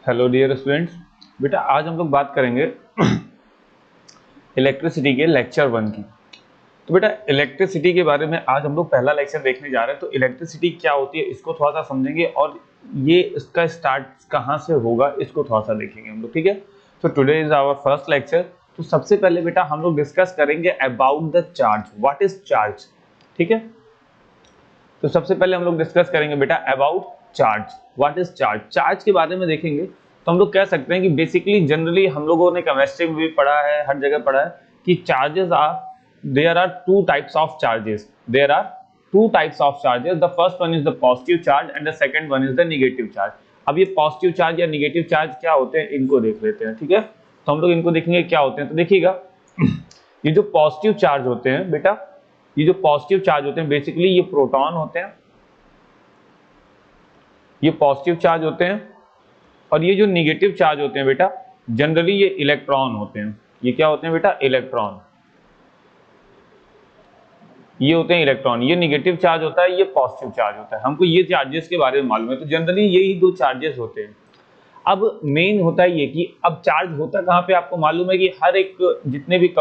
Hello dear students. बेटा आज हम लोग बात करेंगे इलेक्ट्रिसिटी के लेक्चर 1 की। तो बेटा इलेक्ट्रिसिटी के बारे में आज हम लोग पहला लेक्चर देखने जा रहे हैं। तो इलेक्ट्रिसिटी क्या होती है इसको थोड़ा सा समझेंगे और ये इसका स्टार्ट कहाँ से होगा इसको थोड़ा सा देखेंगे हम लोग, ठीक है। तो today is our first lecture. तो सबसे पहले बेटा हम लोग डिस्कस करेंगे about the charge, what is charge, ठीक है। तो सबसे पहले हम लोग डिस्कस करेंगे बेटा about charge, what is charge. Charge के बारे में देखेंगे तो हम लोग कह सकते हैं कि बेसिकली जनरली हम लोगों ने केमिस्ट्री में भी पढ़ा है, हर जगह पढ़ा है कि charges are there are two types of charges, there are two types of charges. The first one is the positive charge and the second one is the negative charge. अब ये पॉजिटिव चार्ज या negative charge क्या होते हैं इनको देख लेते हैं, ठीक है। तो हम लोग इनको देखेंगे क्या होते हैं। तो देखिएगा ये जो पॉजिटिव चार्ज होते हैं बेटा, ये जो पॉजिटिव चार्ज होते हैं बेसिकली ये प्रोटॉन होते हैं, ये पॉजिटिव चार्ज होते हैं। और ये जो नेगेटिव चार्ज होते हैं बेटा जनरली ये इलेक्ट्रॉन होते हैं। ये क्या होते हैं बेटा? इलेक्ट्रॉन। ये होते हैं इलेक्ट्रॉन। ये नेगेटिव चार्ज होता है, ये पॉजिटिव चार्ज होता है। हमको ये चार्जेस के बारे में मालूम है। तो जनरली यही दो चार्जेस होते हैं। अब मेन होता है ये कि अब चार्ज होता कहाँ पे, आपको मालूम है कि हर एक जितने भी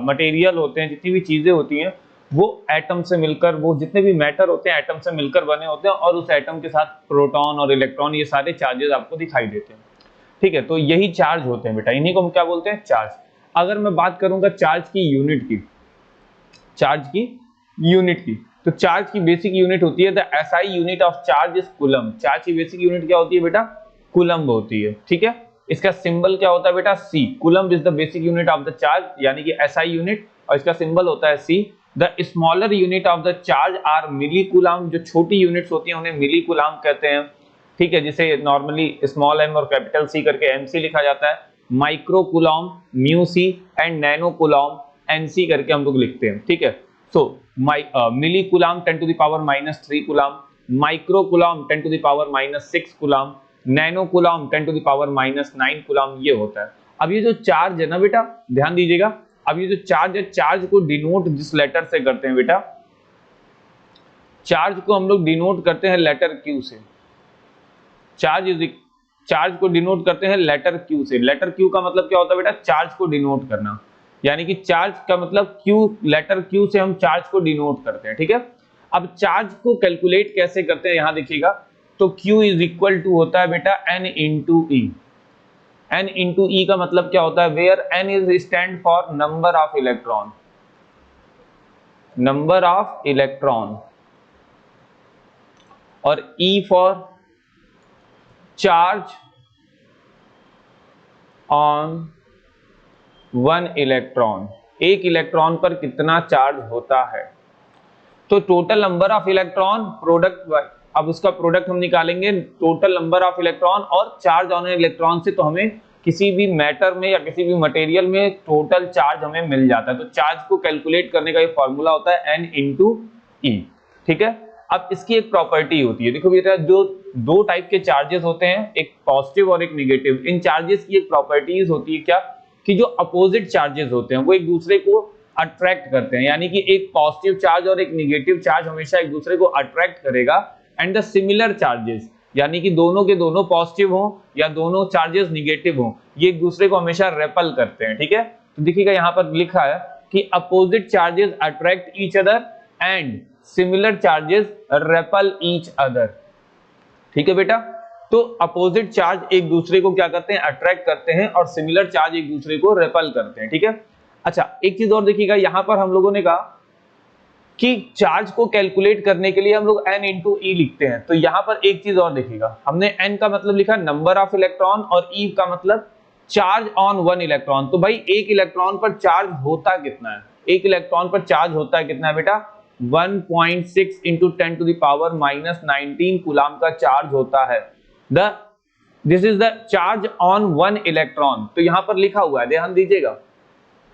मटेरियल होते हैं, जितनी भी चीजें होती हैं वो एटम से मिलकर, वो जितने भी मैटर होते हैं एटम से मिलकर बने होते हैं और उस एटम के साथ प्रोटॉन और इलेक्ट्रॉन ये सारे चार्जेस आपको दिखाई देते हैं, ठीक है। तो यही चार्ज होते हैं बेटा, इन्हीं को हम क्या बोलते हैं? चार्ज। अगर मैं बात करूंगा चार्ज की यूनिट की, चार्ज की यूनिट की, तो चार्ज की बेसिक यूनिट होती है the SI unit of charge is coulomb. Charge की बेसिक यूनिट क्या होती है बेटा? कूलम्ब होती है, ठीक है। इसका सिंबल क्या होता है बेटा? C. Coulomb is the basic unit of the charge यानी कि एसआई यूनिट, और इसका सिंबल होता है C. The smaller unit of the charge are milli coulomb. जो छोटी यूनिट्स होती हैं उन्हें मिली कूलम्ब कहते हैं, ठीक है। जिसे नॉर्मली स्मॉल एम और कैपिटल सी करके एमसी लिखा जाता है। Micro coulomb mu C and nano coulomb NC करके हम लोग लिखते हैं, ठीक है। So milli coulomb 10 to the power -3 coulomb, micro coulomb 10 to the power -6 coulomb, nano coulomb 10 to the power -9 coulomb ये होता है। अब ये जो चार्ज है ना बेटा, ध्यान दीजिएगा। अब ये जो चार्ज है, चार्ज को डिनोट जिस लेटर से करते हैं बेटा, चार्ज को हम लोग डिनोट करते हैं लेटर क्यू से। चार्ज को डिनोट करते हैं लेटर क्यू से। लेटर क्यू का मतलब क्या होता है बेटा? चार्ज को डिनोट करना, यानी कि चार्ज का मतलब क्यू, लेटर क्यू से हम चार्ज को डिनोट करते हैं, ठीक है। अब चार्ज को कैलकुलेट कैसे करते हैं यहां देखिएगा। तो Q इज इक्वल टू होता है बेटा N into E. N into E का मतलब क्या होता है? Where N is stand for number of electron, number of electron, और E for charge on one electron. एक इलेक्ट्रॉन पर कितना चार्ज होता है। तो total number of electron product, अब उसका प्रोडक्ट हम निकालेंगे टोटल नंबर ऑफ इलेक्ट्रॉन और चार्ज ऑन इलेक्ट्रॉन से। तो हमें किसी भी मैटर में या किसी भी मटेरियल में टोटल चार्ज हमें मिल जाता है। तो चार्ज को कैलकुलेट करने का ये फॉर्मूला होता है N इंटू ई, ठीक है। अब इसकी एक प्रॉपर्टी होती है, देखो बेटा जो दो टाइप के चार्जेस होते हैं, एक पॉजिटिव और एक नेगेटिव। इन चार्जेस की एक प्रॉपर्टीज होती है क्या, कि जो अपोजिट चार्जेस होते हैं वो एक दूसरे को अट्रैक्ट करते हैं, यानी कि एक पॉजिटिव चार्ज और एक नेगेटिव चार्ज हमेशा एक दूसरे को अट्रैक्ट करेगा। एंड द सिमिलर चार्जेस, यानी कि दोनों के दोनों पॉजिटिव हो या दोनों चार्जेस नेगेटिव हो, ये एक दूसरे को हमेशा रेपल करते हैं, ठीक है। तो देखिएगा यहाँ पर लिखा है कि opposite charges attract each other and similar charges REPL each other, ठीक है बेटा। तो अपोजिट चार्ज एक दूसरे को क्या करते हैं? अट्रैक्ट करते हैं, और सिमिलर चार्ज एक दूसरे को रेपल करते हैं, ठीक है। अच्छा एक चीज और देखिएगा, यहां पर हम लोगों ने कहा कि चार्ज को कैलकुलेट करने के लिए हम लोग N इंटू ई लिखते हैं। तो यहां पर एक चीज और देखिएगा, हमने N का मतलब लिखा नंबर ऑफ इलेक्ट्रॉन और E का मतलब चार्ज ऑन वन इलेक्ट्रॉन। तो भाई एक इलेक्ट्रॉन पर चार्ज होता कितना है? एक इलेक्ट्रॉन पर चार्ज होता है कितना है बेटा? 1.6 into 10 to the power -19 coulomb का चार्ज होता है। This is the charge on one electron. तो यहां पर लिखा हुआ है, ध्यान दीजिएगा,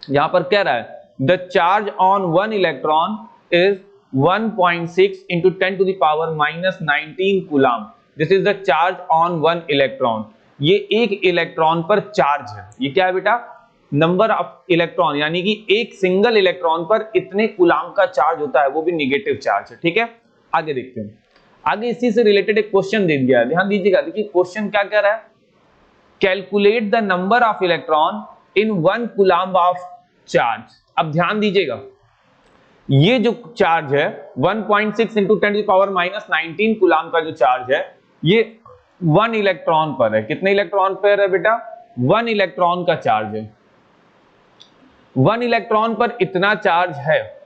यहां पर कह रहा है the charge on one electron is 1.6 into 10 to the power -19 coulomb. This is the charge on one electron. ये एक इलेक्ट्रॉन पर चार्ज है। ये क्या है बेटा? नंबर ऑफ इलेक्ट्रॉन, यानी कि एक सिंगल इलेक्ट्रॉन पर इतने कूलम्ब का चार्ज होता है, वो भी नेगेटिव चार्ज है, ठीक है। आगे देखते हैं। आगे इसी से रिलेटेड एक क्वेश्चन दे दिया है, ध्यान दीजिएगा। देखिए क्वेश्चन क्या कह रहा है calculate the number of electron in 1 coulomb of charge. अब ध्यान दीजिएगा, ये जो चार्ज है 1.6 इंटू 10⁻⁻19 कूलम्ब का जो चार्ज है, ये 1 इलेक्ट्रॉन पर है। कितने इलेक्ट्रॉन पर है बेटा? 1 इलेक्ट्रॉन का चार्ज है। 1 इलेक्ट्रॉन पर इतना चार्ज है,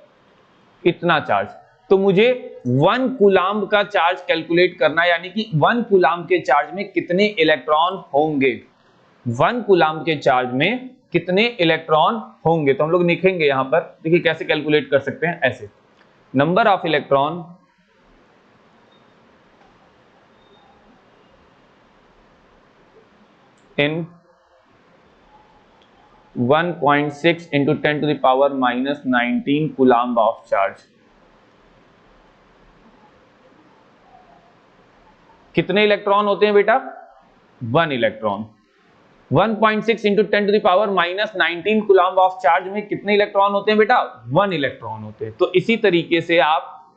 इतना चार्ज। तो मुझे 1 कूलम्ब का चार्ज कैलकुलेट करना, यानी कि 1 कूलम्ब के चार्ज में कितने इलेक्ट्रॉन होंगे, 1 कूलम्ब के चार्ज में कितने इलेक्ट्रॉन होंगे। तो हम लोग लिखेंगे यहां पर, देखिए कैसे कैलकुलेट कर सकते हैं, ऐसे number of electron in 1.6 into 10⁻⁻19 coulomb of charge. कितने इलेक्ट्रॉन होते हैं बेटा? 1 electron. 1.6 into 10⁻⁻19 coulomb of charge में कितने इलेक्ट्रॉन होते हैं बेटा? 1 इलेक्ट्रॉन होते हैं। तो इसी तरीके से आप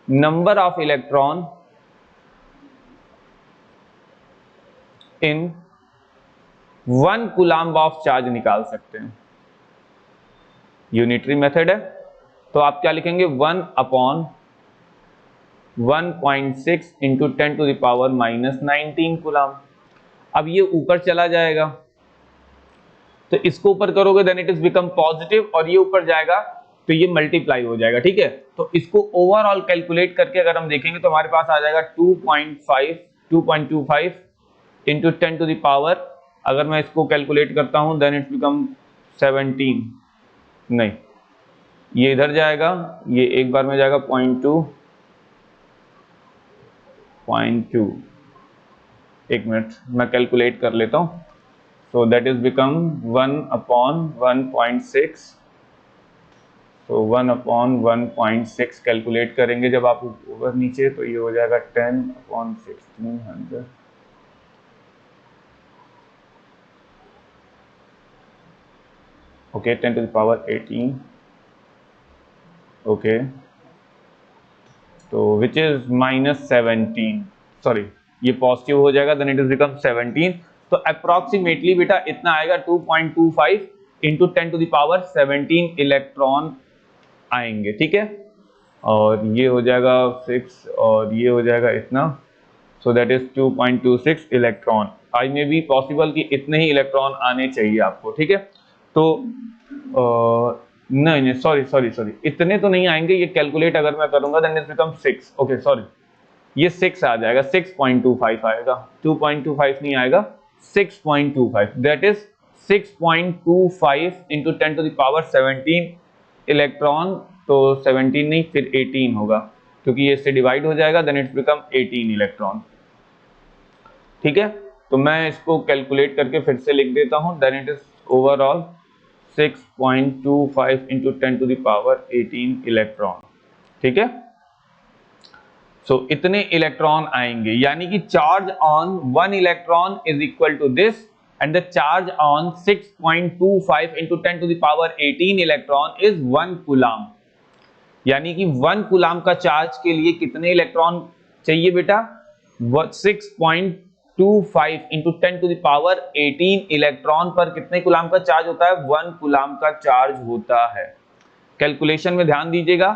number of electron in 1 coulomb of charge निकाल सकते हैं। यूनिटरी मेथड है, तो आप क्या लिखेंगे? 1/1.6 इंटू 10⁻⁻19 कूलम्ब। अब ये ऊपर चला जाएगा, तो इसको ऊपर करोगे then it is become positive, और ये ऊपर जाएगा तो ये मल्टीप्लाई हो जाएगा, ठीक है। तो इसको ओवरऑल कैलकुलेट करके अगर हम देखेंगे तो हमारे पास आ जाएगा 2.25 इंटू 10⁻, अगर मैं इसको कैलकुलेट करता हूं देन इट बिकम 17, नहीं ये इधर जाएगा, ये एक बार में जाएगा 0.2, एक मिनट मैं कैलकुलेट कर लेता हूं। सो दैट इज बिकम 1/1.6, तो 1/1.6 कैलकुलेट करेंगे जब आप ऊपर नीचे, तो ये हो जाएगा 10/1600, ओके 10⁻18, ओके, तो विच इज -17, सॉरी ये पॉजिटिव हो जाएगा देन इट इज बिकम 17। तो अप्रोक्सीमेटली बेटा इतना आएगा 2.25 इंटू 10⁻17 इलेक्ट्रॉन आएंगे, ठीक है। और ये हो जाएगा 6 और ये हो जाएगा इतना, so that is 2.26 electron. I may be possible कि इतने ही इलेक्ट्रॉन आने चाहिए आपको, ठीक है। तो नहीं सॉरी इतने तो नहीं आएंगे, ये कैलकुलेट अगर मैं करूंगा then it become 6, okay sorry ये 6 आ जाएगा, 6.25 आएगा, 2.25 नहीं आएगा, 6.25, दैट इज 6.25 इंटू 10⁻17 इलेक्ट्रॉन। तो 17 नहीं फिर 18 होगा, क्योंकि ये इससे डिवाइड हो जाएगा देन इट्स बिकम 18 इलेक्ट्रॉन, ठीक है। तो मैं इसको कैलकुलेट करके फिर से लिख देता हूं, then it is overall 6.25 into 10⁻18 electron, ठीक है। सो इतने इलेक्ट्रॉन आएंगे, यानी कि charge on 1 electron is equal to this, and the charge on 6.25 into 10⁻18 electron is 1 coulomb. यानी कि 1 कूलम्ब का चार्ज के लिए कितने इलेक्ट्रॉन चाहिए बेटा? 6.25 इंटू 10⁻18 इलेक्ट्रॉन पर कितने कूलम्ब का चार्ज होता है? 1 कूलम्ब का चार्ज होता है। कैलकुलेशन में ध्यान दीजिएगा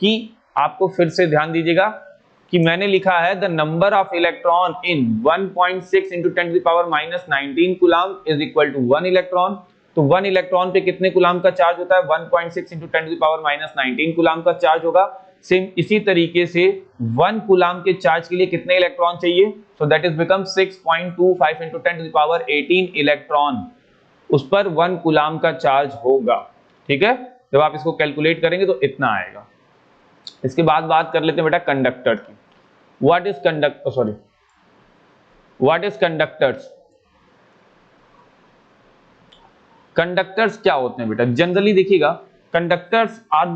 कि आपको फिर से ध्यान दीजिएगा कि मैंने लिखा है the number of electron in 1.6 into 10⁻19 coulomb is equal to 1 electron. तो 1 इलेक्ट्रॉन पे कितने कूलम्ब का चार्ज होता है? 1.6 इंटू 10⁻19 कूलम्ब का चार्ज होगा। सेम इसी तरीके से 1 कूलम्ब के चार्ज के लिए कितने इलेक्ट्रॉन चाहिए? So that is become 6.25 into 10⁻18 electron, उस पर 1 कूलम्ब का चार्ज होगा, ठीक है। जब आप इसको कैलकुलेट करेंगे तो इतना आएगा। इसके बाद बात कर लेते हैं बेटा कंडक्टर की। What is conductors? कंडक्टर्स क्या होते हैं बेटा? जनरली देखिएगा, conductors are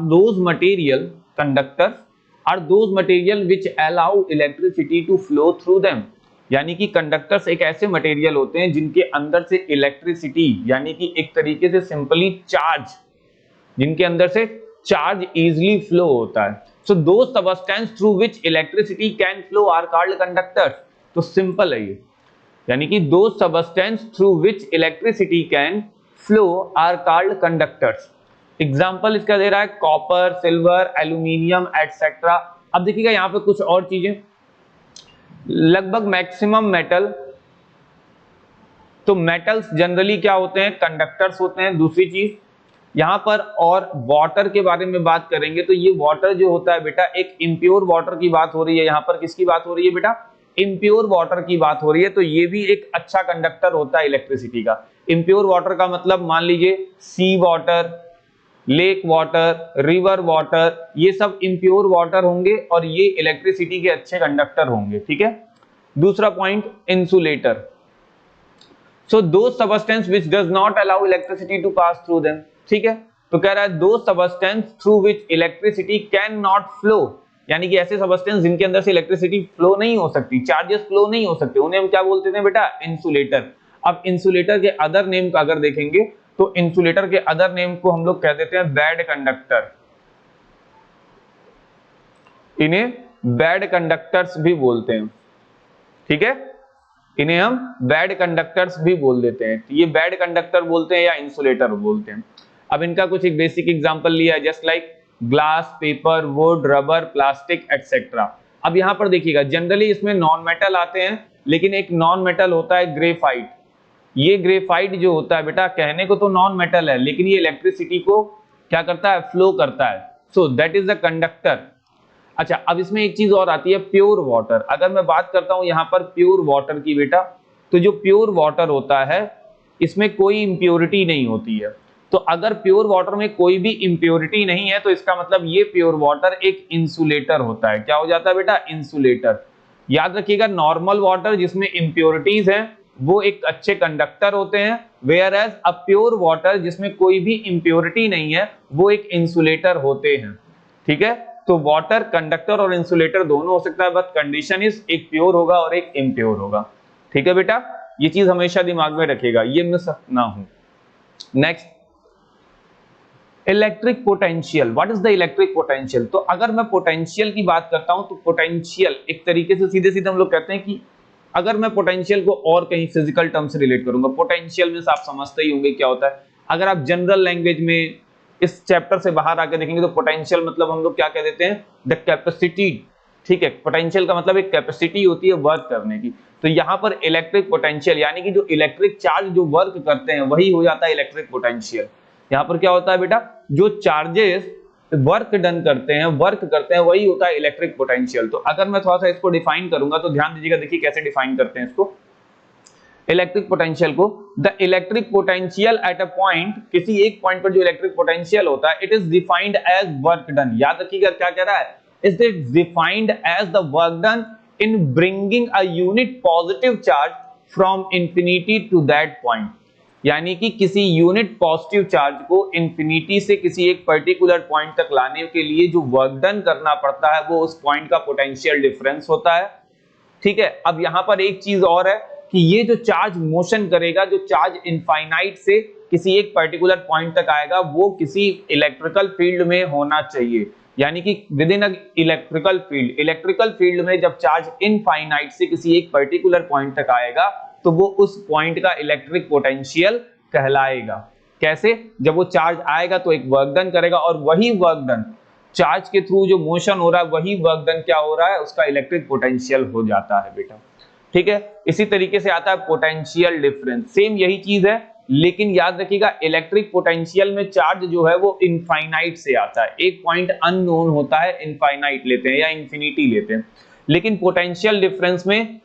those material which allow electricity to flow through them. यानी कि कंडक्टर्स एक ऐसे मटेरियल होते हैं जिनके अंदर से इलेक्ट्रिसिटी, यानी कि एक तरीके से सिंपली चार्ज, जिनके अंदर से चार्ज इजीली फ्लो होता है। So those substance through which electricity can flow are called conductors. तो सिंपल है ये, यानी कि those substance through which electricity can flow are called conductors. Example इसका दे रहा है कॉपर, सिल्वर, एल्यूमिनियम एटसेट्रा। अब देखिएगा यहाँ पे कुछ और चीजें, लगभग मैक्सिमम मेटल, तो मेटल्स जनरली क्या होते हैं, कंडक्टर्स होते हैं। दूसरी चीज यहाँ पर और वाटर के बारे में बात करेंगे तो ये वाटर जो होता है बेटा, एक इम्प्योर वाटर की बात हो रही है। यहाँ पर किसकी बात हो रही है बेटा, इम्प्योर वाटर की बात हो रही है। तो ये भी एक अच्छा कंडक्टर होता है इलेक्ट्रिसिटी का। इम्प्योर वाटर का मतलब मान लीजिए sea water, lake water, river water, ये सब इम्प्योर वाटर होंगे और ये इलेक्ट्रिसिटी के अच्छे कंडक्टर होंगे। ठीक है। दूसरा point, insulator. So those substance which does not allow electricity to pass through them. ठीक है। तो कह रहा है those substance through which electricity can not flow, यानी कि ऐसे सबस्टेंस जिनके अंदर से इलेक्ट्रिसिटी फ्लो नहीं हो सकती, चार्जेस फ्लो नहीं हो सकते, उन्हें हम क्या बोलते थे बेटा, इंसुलेटर। अब इंसुलेटर के अदर नेम का अगर देखेंगे तो इंसुलेटर के अदर नेम को हम लोग कह देते हैं बैड कंडक्टर। इन्हें बैड कंडक्टर्स भी बोलते हैं। ठीक है, इन्हें हम बैड कंडक्टर्स भी बोल देते हैं। ये बैड कंडक्टर बोलते हैं या इंसुलेटर बोलते हैं। अब इनका कुछ एक बेसिक एग्जांपल लिया है, just like glass, paper, would, rubber, plastic etcetera. अब यहां पर देखिएगा जनरली इसमें नॉन मेटल आते हैं, लेकिन एक नॉन मेटल होता है ग्रेफाइट। ये ग्रेफाइट जो होता है बेटा, कहने को तो नॉन मेटल है, लेकिन ये इलेक्ट्रिसिटी को क्या करता है, फ्लो करता है। So that is the conductor. अच्छा, अब इसमें एक चीज और आती है, प्योर वाटर। अगर मैं बात करता हूं यहां पर प्योर वाटर की बेटा, तो जो प्योर वाटर होता है इसमें कोई इंप्योरिटी नहीं होती है। तो अगर प्योर वाटर में कोई भी इंप्योरिटी नहीं है तो इसका मतलब ये प्योर वाटर एक इंसुलेटर होता है। क्या हो जाता है बेटा, इंसुलेटर। याद रखिएगा, नॉर्मल वाटर जिसमें इंप्योरिटीज हैं वो एक अच्छे कंडक्टर होते हैं, whereas a pure water जिसमें कोई भी इंप्योरिटी नहीं है वो एक इंसुलेटर होते हैं। ठीक है। तो वाटर कंडक्टर और इंसुलेटर दोनों हो सकता है, बट कंडीशन इज एक प्योर होगा और एक इम्प्योर होगा। ठीक है बेटा, ये चीज हमेशा दिमाग में रखिएगा, ये मिस ना हो। Next, electric potential. What is the electric potential? तो अगर मैं पोटेंशियल की बात करता हूं तो पोटेंशियल एक तरीके से सीधे सीधे हम लोग कहते हैं कि अगर मैं पोटेंशियल को और कहीं फिजिकल टर्म से रिलेट करूंगा, पोटेंशियल मींस आप समझते ही होंगे क्या होता है। अगर आप जनरल लैंग्वेज में इस चैप्टर से बाहर आके देखेंगे तो पोटेंशियल मतलब हम लोग क्या कह देते हैं, द कैपेसिटी। ठीक है, पोटेंशियल का मतलब एक कैपेसिटी होती है वर्क करने की। तो यहाँ पर इलेक्ट्रिक पोटेंशियल यानी कि जो इलेक्ट्रिक चार्ज जो वर्क करते हैं वही हो जाता है इलेक्ट्रिक पोटेंशियल। यहाँ पर क्या होता है बेटा, जो चार्जेस वर्क डन करते हैं, वर्क करते हैं, वही होता है इलेक्ट्रिक पोटेंशियल। तो अगर मैं थोड़ा सा इसको डिफाइन करूंगा तो ध्यान दीजिएगा, देखिए कैसे डिफाइन करते हैं इसको इलेक्ट्रिक पोटेंशियल को। The electric potential at a point, किसी एक पॉइंट पर जो इलेक्ट्रिक पोटेंशियल होता है, it is defined as work done. याद रखिएगा क्या कह रहा है, is it defined as the work done in bringing a unit positive charge from infinity to that point. यानी कि किसी यूनिट पॉजिटिव चार्ज को इंफिनिटी से किसी एक पर्टिकुलर पॉइंट तक लाने के लिए जो वर्क डन करना पड़ता है वो उस पॉइंट का पोटेंशियल डिफरेंस होता है। ठीक है। अब यहां पर एक चीज और है कि ये जो चार्ज मोशन करेगा, जो चार्ज इनफाइनाइट से किसी एक पर्टिकुलर पॉइंट तक आएगा, वो किसी इलेक्ट्रिकल फील्ड में होना चाहिए। यानी कि with in a electrical field, electrical field में जब चार्ज इनफाइनाइट से किसी एक पर्टिकुलर पॉइंट तक आएगा तो वो उस पॉइंट का इलेक्ट्रिक पोटेंशियल कहलाएगा। कैसे? जब वो चार्ज आएगा तो एक वर्क डन करेगा और वही वर्क डन, चार्ज के थ्रू जो मोशन हो रहा है वही वर्क डन क्या हो रहा है, उसका इलेक्ट्रिक पोटेंशियल हो जाता है बेटा। ठीक है। इसी तरीके से आता है पोटेंशियल डिफरेंस, सेम यही चीज है, लेकिन याद रखिएगा इलेक्ट्रिक पोटेंशियल में चार्ज जो है वो इनफाइनाइट से आता है। एक पॉइंट अननोन होता है, इनफाइनाइट लेते हैं या इंफिनिटी लेते हैं, लेकिन पोटेंशियल डिफरेंस में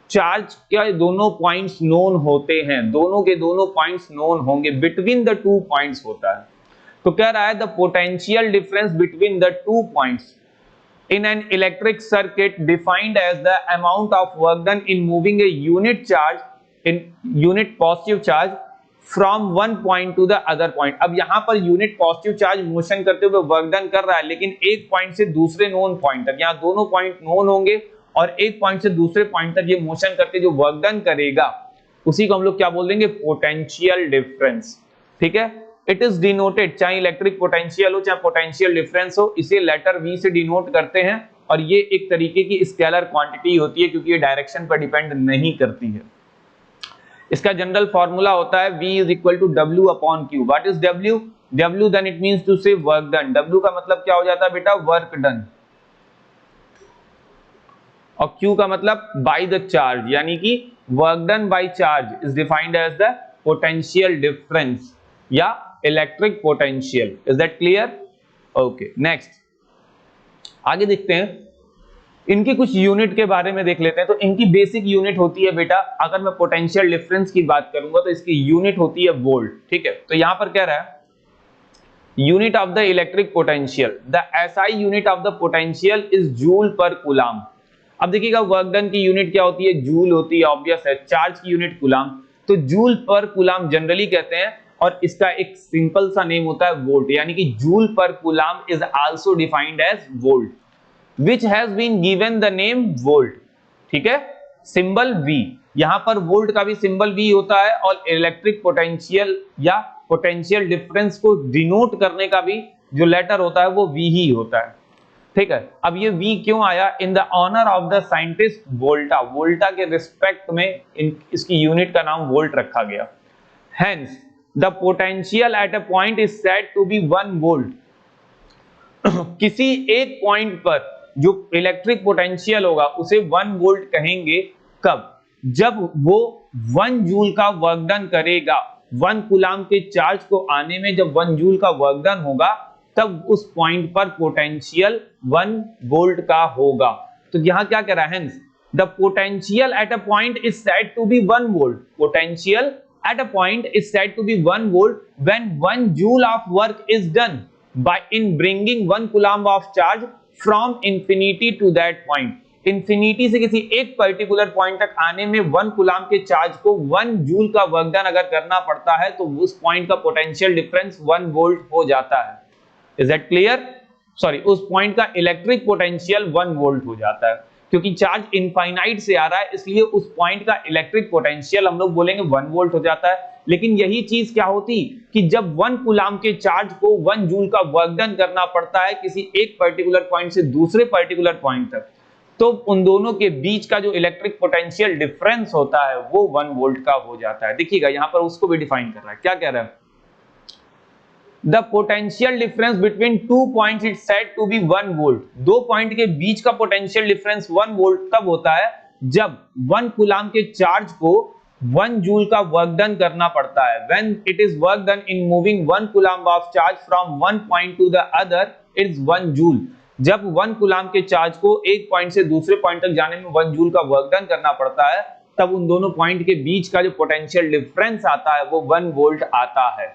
चार्ज के दोनों पॉइंट्स नोन होते हैं, दोनों के दोनों पॉइंट्स नोन होंगे, बिटवीन द टू पॉइंट्स होता है। तो कह रहा है the potential difference between the two points in an electric circuit defined as the amount of work done in moving a unit charge in unit positive charge from one point to the other point। अब यहां per unit positive charge motion करते हुए work done कर रहा है, लेकिन एक point से दूसरे नोन पॉइंट तक, यहां दोनों पॉइंट नोन होंगे और एक पॉइंट से दूसरे पॉइंट तक ये मोशन करके जो वर्क डन करेगा उसी को हम लोग क्या बोल देंगे, पोटेंशियल डिफरेंस। ठीक है। इट इज डिनोटेड, चाहे इलेक्ट्रिक पोटेंशियल हो चाहे पोटेंशियल डिफरेंस हो, इसे लेटर V से डिनोट करते हैं और ये एक तरीके की स्केलर क्वांटिटी होती है क्योंकि ये डायरेक्शन पर डिपेंड नहीं करती है। इसका जनरल फॉर्मूला होता है V is equal to W upon Q। What is W? W then it means to say work done. W का मतलब क्या हो जाता है बेटा? Work done. और Q का मतलब बाय द चार्ज, यानी कि work done by charge is defined as the potential difference या electric potential. Is that clear? Okay, next आगे देखते हैं, इनकी कुछ यूनिट के बारे में देख लेते हैं। तो इनकी बेसिक यूनिट होती है बेटा, अगर मैं पोटेंशियल डिफरेंस की बात करूंगा तो इसकी यूनिट होती है वोल्ट। ठीक है, तो यहां पर कह रहा है unit of the electric potential, the SI unit of the potential is joule per coulomb. अब देखिएगा वर्क डन की यूनिट क्या होती है? जूल होती है, ऑब्वियस है। चार्ज की यूनिट कूलम, तो जूल पर कूलम जनरली कहते हैं, और इसका एक सिंपल सा नेम होता है वोल्ट, यानी कि joule per coulomb is also defined as volt which has been given the name volt। ठीक है, सिंबल V, यहां पर वोल्ट का भी सिंबल V होता है, और इलेक्ट्रिक पोटेंशियल या पोटेंशियल डिफरेंस को डिनोट करने का भी जो लेटर होता है वो V ही होता है। ठीक है, अब ये V क्यों आया? In the honour of the scientist Volta, Volta के रिस्पेक्ट में इसकी यूनिट का नाम वोल्ट रखा गया। Hence the potential at a point is said to be 1 volt. किसी एक पॉइंट पर जो इलेक्ट्रिक पोटेंशियल होगा उसे 1 वोल्ट कहेंगे। कब? जब वो 1 जूल का वर्क डन करेगा। 1 कूलम के चार्ज को आने में जब 1 जूल का वर्क डन होगा, तब उस पॉइंट पर पोटेंशियल 1 वोल्ट का होगा। तो यहां क्या कह रहा है? Hence the potential at a point is said to be 1 volt. Potential at a point is said to be 1 volt when 1 joule of work is done by in bringing 1 coulomb of charge from infinity to that point। Infinity से किसी एक particular point तक आने में 1 coulomb के charge को 1 joule का work done अगर करना पड़ता है तो उस पॉइंट का पोटेंशियल डिफरेंस 1 वोल्ट हो जाता है। Is that clear? सॉरी, उस पॉइंट का इलेक्ट्रिक पोटेंशियल 1 वोल्ट हो जाता है, क्योंकि चार्ज इनफाइनाइट से आ रहा है, इसलिए उस पॉइंट का इलेक्ट्रिक पोटेंशियल हम लोग बोलेंगे 1 वोल्ट हो जाता है। लेकिन यही चीज क्या होती कि जब 1 कूलम के चार्ज को 1 जूल का वर्क डन करना पड़ता है किसी एक पर्टिकुलर पॉइंट से दूसरे पर्टिकुलर पॉइंट तक, तो उन दोनों के बीच का जो इलेक्ट्रिक पोटेंशियल डिफरेंस होता है वो 1 वोल्ट का हो जाता है। देखिएगा यहां पर उसको भी डिफाइन कर रहा है। क्या कह रहा है? The potential difference between 2 points is said to be 1 volt। दो पॉइंट के बीच का पोटेंशियल डिफरेंस 1 वोल्ट कब होता है? जब 1 कूलम के चार्ज को 1 जूल का वर्क डन करना पड़ता है। When it is work done in moving 1 coulomb of charge from one point to the other, it is 1 joule। जब 1 कूलम के चार्ज को एक पॉइंट से दूसरे पॉइंट तक जाने में 1 जूल का वर्क डन करना पड़ता है, तब उन दोनों पॉइंट के बीच का जो पोटेंशियल डिफरेंस आता है वो 1 वोल्ट आता है।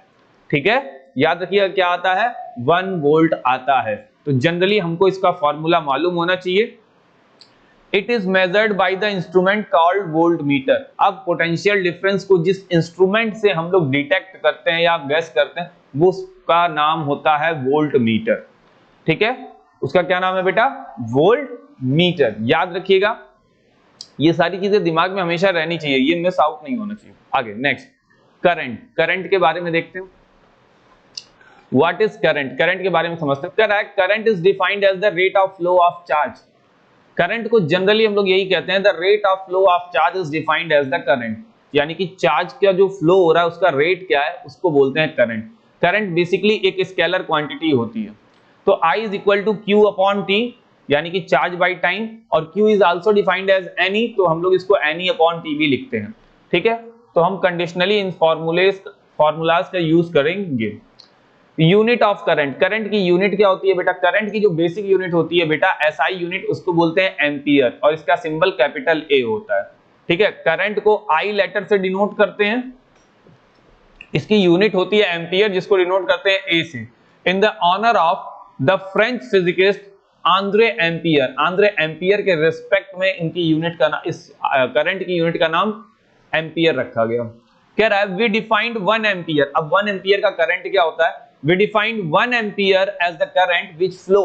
ठीक है, याद रखिएगा क्या आता है? 1 वोल्ट आता है। तो जनरली हमको इसका फॉर्मूला मालूम होना चाहिए। It is measured by the instrument called volt meter. अब पोटेंशियल डिफरेंस को जिस इंस्ट्रूमेंट से हम लोग डिटेक्ट करते हैं या गैस करते हैं वो उसका नाम होता है वोल्ट मीटर। ठीक है, उसका क्या नाम है बेटा? Volt meter. याद रखिएगा, ये सारी चीजें दिमाग में हमेशा रहनी चाहिए, ये मिस आउट नहीं होना चाहिए। आगे नेक्स्ट, करंट। करंट के बारे में देखते हैं। What is current? करंट के बारे में समझते हैं। Correct, current is defined as the rate of flow of charge. Current को जनरली हम लोग यही कहते हैं, the rate of flow of charge is defined as the current, यानी कि चार्ज का जो फ्लो हो रहा है उसका रेट क्या है उसको बोलते हैं करंट। करंट बेसिकली एक स्केलर क्वांटिटी होती है। तो I is equal to Q upon T, यानी कि चार्ज बाई टाइम, और Q is also defined as NE, तो हम लोग इसको NE अपॉन T भी लिखते हैं। ठीक है, तो हम कंडीशनली इन फॉर्मूलाज का यूज करेंगे। Unit of current. करंट की यूनिट क्या होती है बेटा? करंट की जो बेसिक यूनिट होती है बेटा एसआई यूनिट, उसको बोलते हैं एम्पियर, और इसका सिंबल कैपिटल ए होता है। ठीक है, करंट को आई लेटर से डिनोट करते हैं, इसकी यूनिट होती है एम्पियर जिसको डिनोट करते हैं ए से। In the honour of the French physicist André Ampère. André Ampère के रिस्पेक्ट में इनकी यूनिट का नाम, इस करंट की यूनिट का नाम एम्पियर रखा गया। कह रहा है वी डिफाइंड 1 एम्पियर। अब 1 एम्पियर का करंट क्या होता है? We defined 1 ampere as the current which flow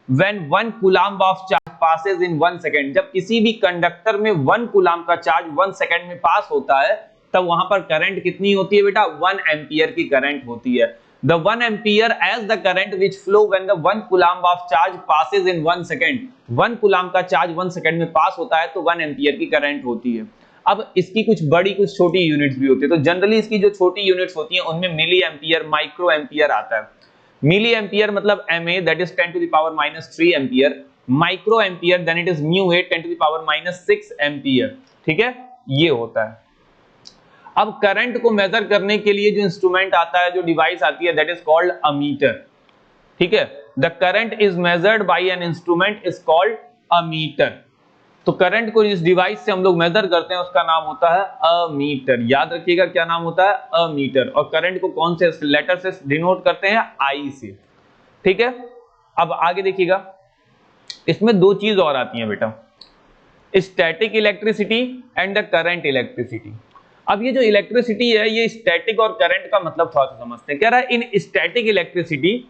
when 1 coulomb of charge passes in 1 second। जब किसी भी कंडक्टर में 1 कूलम का चार्ज 1 सेकंड में पास होता है, तब वहां पर करंट कितनी होती है बेटा? 1 एम्पियर की करंट होती है। The 1 ampere as the current which flow when the 1 coulomb of charge passes in 1 second। 1 coulomb का चार्ज 1 सेकंड में पास होता है तो 1 एम्पियर की करंट होती है। अब इसकी कुछ बड़ी कुछ छोटी यूनिट्स भी होती है, तो जनरली इसकी जो छोटी यूनिट्स होती हैं उनमें मिली एम्पियर, माइक्रो एम्पियर आता है। मिली एम्पियर मतलब ma, that is 10 to the power -3 ampere, micro ampere then it is mu 8 10 to the power -6 ampere. ठीक है, ये होता है। अब करंट को मेजर करने के लिए जो इंस्ट्रूमेंट आता है, जो डिवाइस आती है, दैट इज कॉल्ड अमीटर। ठीक है, the current is measured by an instrument is called ammeter. तो करंट को जिस डिवाइस से हम लोग मेजर करते हैं उसका नाम होता है अमीटर। याद रखिएगा क्या नाम होता है, अमीटर। और करंट को कौन से लेटर से डिनोट करते हैं, आई से। ठीक है, अब आगे देखिएगा, इसमें दो चीज और आती हैं बेटा, static electricity and the current electricity. अब ये जो इलेक्ट्रिसिटी है, ये स्टैटिक और करंट का मतलब थोड़ा सा समझते हैं। कह रहा है इन static electricity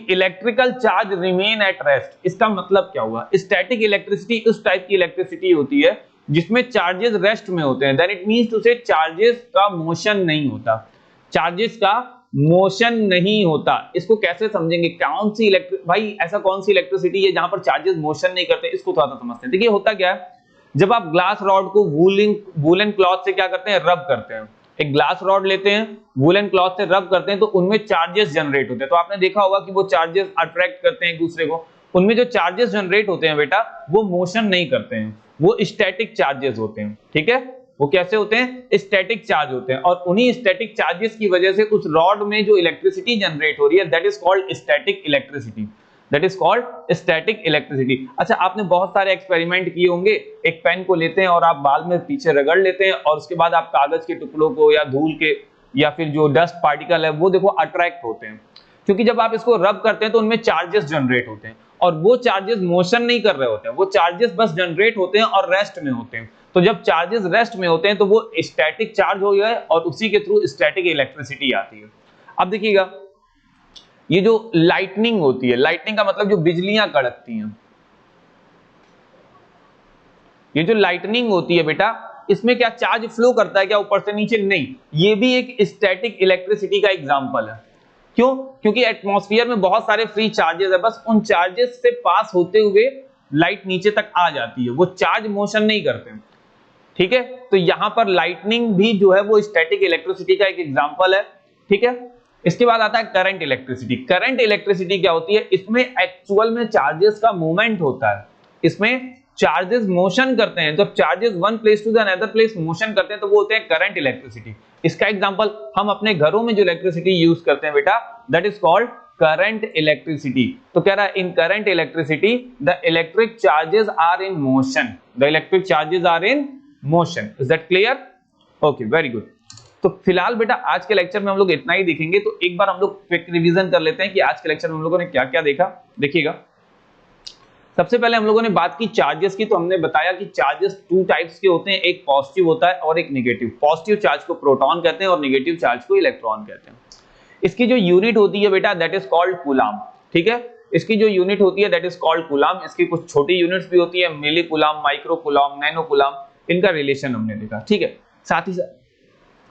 electrical charge remain at rest. इसका मतलब क्या हुआ, स्टैटिक इलेक्ट्रिसिटी उस टाइप की इलेक्ट्रिसिटी होती है जिसमें चार्जेस रेस्ट में होते हैं, देन इट मींस टू से चार्जेस का मोशन नहीं होता, चार्जेस का मोशन नहीं होता। इसको कैसे समझेंगे, कौन सी भाई ऐसा कौन सी इलेक्ट्रिसिटी है जहां पर चार्जेस मोशन नहीं करते, इसको थोड़ा सा समझते हैं। देखिए होता क्या है, जब आप ग्लास रॉड को वूलन क्लॉथ से क्या करते हैं, रब करते हैं। एक ग्लास रॉड लेते हैं, वूलन क्लॉथ से रब करते हैं, तो उनमें चार्जेस जनरेट होते हैं। तो आपने देखा होगा कि वो चार्जेस अट्रैक्ट करते हैं एक दूसरे को। उनमें जो चार्जेस जनरेट होते हैं बेटा, वो मोशन नहीं करते हैं, वो स्टैटिक चार्जेस होते हैं। ठीक है, वो कैसे होते हैं, स्टैटिक चार्ज होते हैं। और उन्हीं स्टैटिक चार्जेस की वजह से उस रॉड में जो इलेक्ट्रिसिटी जनरेट हो रही है, that is called static electricity, that is called static electricity. अच्छा, आपने बहुत सारे एक्सपेरिमेंट किए होंगे। एक पेन को लेते हैं और आप बाल में पीछे रगड़ लेते हैं, और उसके बाद आप कागज के टुकड़ों को या धूल के या फिर जो डस्ट पार्टिकल है वो देखो अट्रैक्ट होते हैं, क्योंकि जब आप इसको रब करते हैं तो उनमें चार्जेस जनरेट होते हैं, और वो चार्जेस मोशन नहीं कर रहे होते हैं, वो चार्जेस बस जनरेट होते हैं और रेस्ट में होते हैं। तो जब चार्जेस रेस्ट में होते हैं तो वो स्टैटिक चार्ज हो गया, और उसी के थ्रू स्टैटिक इलेक्ट्रिसिटी आती है। अब देखिएगा, ये जो लाइटनिंग होती है, लाइटनिंग का मतलब जो बिजलियां कड़कती हैं, ये जो लाइटनिंग होती है बेटा, इसमें क्या चार्ज फ्लो करता है क्या ऊपर से नीचे, नहीं, ये भी एक स्टैटिक इलेक्ट्रिसिटी का एग्जांपल है। क्यों, क्योंकि एटमॉस्फेयर में बहुत सारे फ्री चार्जेस है, बस उन चार्जेस से पास होते हुए लाइट नीचे तक आ जाती है, वो चार्ज मोशन नहीं करते। ठीक है, तो यहां पर लाइटनिंग भी जो है वो स्टैटिक इलेक्ट्रिसिटी का एक एग्जांपल है। ठीक है, इसके बाद आता है करंट इलेक्ट्रिसिटी। करंट इलेक्ट्रिसिटी क्या होती है, इसमें एक्चुअल में चार्जेस का मूवमेंट होता है, इसमें चार्जेस मोशन करते हैं। जब charges one place to the another place motion करते हैं तो वो होते हैं करंट इलेक्ट्रिसिटी। इसका एग्जांपल हम अपने घरों में जो इलेक्ट्रिसिटी यूज करते हैं बेटा, that is called current electricity. तो कह रहा है in current electricity the electric charges are in motion, the electric charges are in motion. Is that clear? Okay, very good. तो फिलहाल बेटा आज के लेक्चर में हम लोग इतना ही देखेंगे। तो एक बार हम लोग क्विक रिवीजन कर लेते हैं कि आज के लेक्चर में हम लोगों ने क्या क्या देखा। देखिएगा, सबसे पहले हम लोगों ने बात की चार्जेस की। तो हमने बताया कि चार्जेस टू टाइप्स के होते हैं, एक पॉजिटिव होता है और एक नेगेटिव। पॉजिटिव चार्ज को प्रोटॉन कहते हैं और नेगेटिव चार्ज को इलेक्ट्रॉन कहते हैं। इसकी जो यूनिट होती है बेटा, दैट इज कॉल्ड कूलम। ठीक है, इसकी जो यूनिट होती है दैट इज कॉल्ड कूलम। इसकी कुछ छोटी यूनिट्स भी होती है, milli coulomb, micro coulomb, nano coulomb, इनका रिलेशन हमने देखा। ठीक है, साथ ही साथ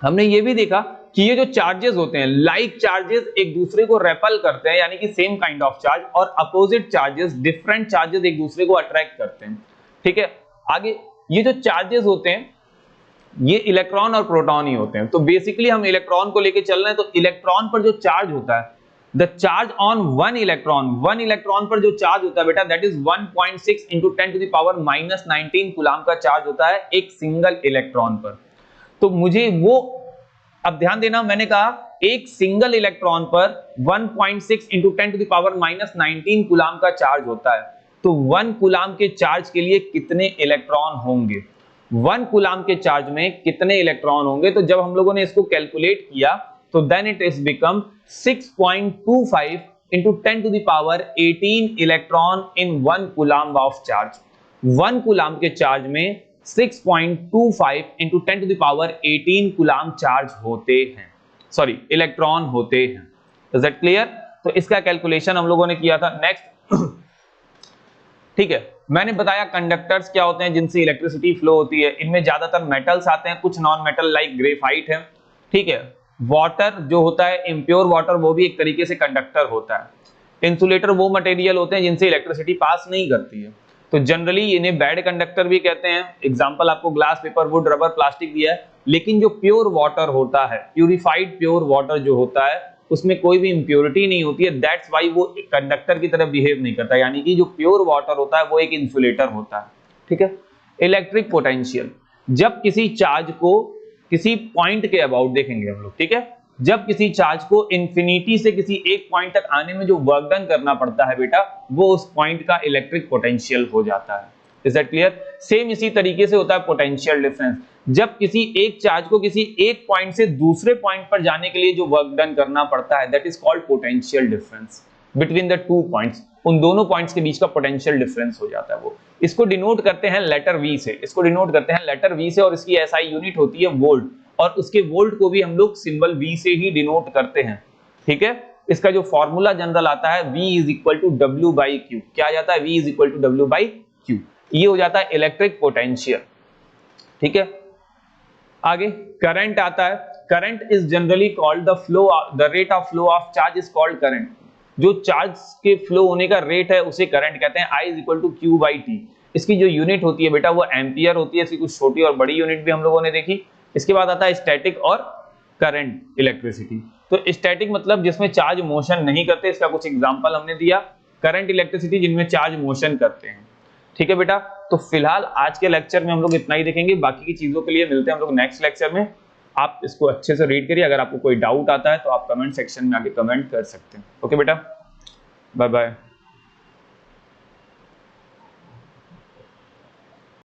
हमने ये भी देखा कि ये जो चार्जेस होते हैं, लाइक चार्जेस एक दूसरे को रेपल करते हैं, यानी कि सेम काइंड ऑफ चार्ज, और अपोजिट चार्जेस, डिफरेंट चार्जेस एक दूसरे को अट्रैक्ट करते हैं। ठीक है, आगे ये जो चार्जेस होते हैं ये इलेक्ट्रॉन और प्रोटॉन ही होते हैं। तो बेसिकली हम इलेक्ट्रॉन को लेके चल रहे हैं, तो इलेक्ट्रॉन पर जो चार्ज होता है, the charge on one electron पर जो चार्ज होता है बेटा, that is 1.6 into 10 to the power -19 coulomb का चार्ज होता है एक सिंगल इलेक्ट्रॉन पर। तो मुझे वो, अब ध्यान देना, मैंने कहा एक सिंगल इलेक्ट्रॉन पर 1.6 into 10 to the power -19 coulomb का चार्ज होता है। तो 1 कूलम के चार्ज के लिए कितने इलेक्ट्रॉन होंगे, 1 कूलम के चार्ज में कितने इलेक्ट्रॉन होंगे। तो जब हम लोगों ने इसको कैलकुलेट किया तो then it is become 6.25 into 10 to the power 18 electron in 1 coulomb of charge. 1 coulomb के चार्ज में 6.25 into 10 to the power 18 coulomb charge होते हैं, सॉरी इलेक्ट्रॉन होते हैं। Is that clear? तो इसका कैलकुलेशन हम लोगों ने किया था। नेक्स्ट, ठीक है, मैंने बताया कंडक्टर्स क्या होते हैं जिनसे इलेक्ट्रिसिटी फ्लो होती है। इनमें ज्यादातर मेटल्स आते हैं, कुछ नॉन मेटल लाइक ग्रेफाइट है। ठीक है, वाटर जो होता है, इम्प्योर वाटर, वो भी एक तरीके से कंडक्टर होता है। इंसुलेटर वो मटेरियल होते हैं जिनसे इलेक्ट्रिसिटी पास नहीं करती है। तो जनरली इन्हें बैड कंडक्टर भी कहते हैं। एग्जांपल आपको glass, paper, would, rubber, plastic दिया है, लेकिन जो प्योर वाटर होता है, प्यूरिफाइड प्योर वाटर जो होता है, उसमें कोई भी इंप्योरिटी नहीं होती है, दैट्स वाई वो कंडक्टर की तरह बिहेव नहीं करता, यानी कि जो प्योर वाटर होता है वो एक इंसुलेटर होता है। ठीक है। इलेक्ट्रिक पोटेंशियल, जब किसी चार्ज को किसी पॉइंट के अबाउट देखेंगे हम लोग, ठीक है, जब किसी चार्ज को इंफिनिटी से किसी एक पॉइंट तक आने में जो वर्क डन करना पड़ता है बेटा, वो उस पॉइंट का इलेक्ट्रिक पोटेंशियल हो जाता है। Is that clear? सेम इसी तरीके से होता है पोटेंशियल डिफरेंस, जब किसी एक चार्ज को किसी एक पॉइंट से दूसरे पॉइंट पर जाने के लिए जो वर्क डन करना पड़ता है, that is called potential difference between the two points. उन दोनों पॉइंट्स के बीच का पोटेंशियल डिफरेंस हो जाता है वो। इसको डिनोट करते हैं लेटर वी से, इसको डिनोट करते हैं लेटर वी से, और इसकी एसआई यूनिट होती है वोल्ट, और उसके वोल्ट को भी हम लोग सिंबल V से ही डिनोट करते हैं। ठीक है। इसका जो फॉर्मूला जनरल आता है V is equal to W by Q, क्या आ जाता है? V is equal to W by Q, ये हो जाता है इलेक्ट्रिक पोटेंशियल। ठीक है। आगे करंट आता है। Current is generally called the flow, the rate of flow of charge is called current. जो चार्ज के फ्लो होने का रेट है उसे करंट कहते हैं। I is equal to Q by T। इसकी जो यूनिट होती है बेटा वो एम्पियर होती है। इसकी कुछ छोटी और बड़ी यूनिट भी हम लोगों ने देखी। इसके बाद आता है स्टैटिक और करंट इलेक्ट्रिसिटी। तो स्टैटिक मतलब जिसमें चार्ज मोशन नहीं करते, इसका कुछ एग्जांपल हमने दिया। करंट इलेक्ट्रिसिटी जिनमें चार्ज मोशन करते हैं। ठीक है बेटा, तो फिलहाल आज के लेक्चर में हम लोग इतना ही देखेंगे, बाकी की चीजों के लिए मिलते हैं हम लोग नेक्स्ट लेक्चर में। आप इसको अच्छे से रीड करिए, अगर आपको कोई डाउट आता है तो आप कमेंट सेक्शन में आके कमेंट कर सकते हैं। ओके बेटा, बाय बाय।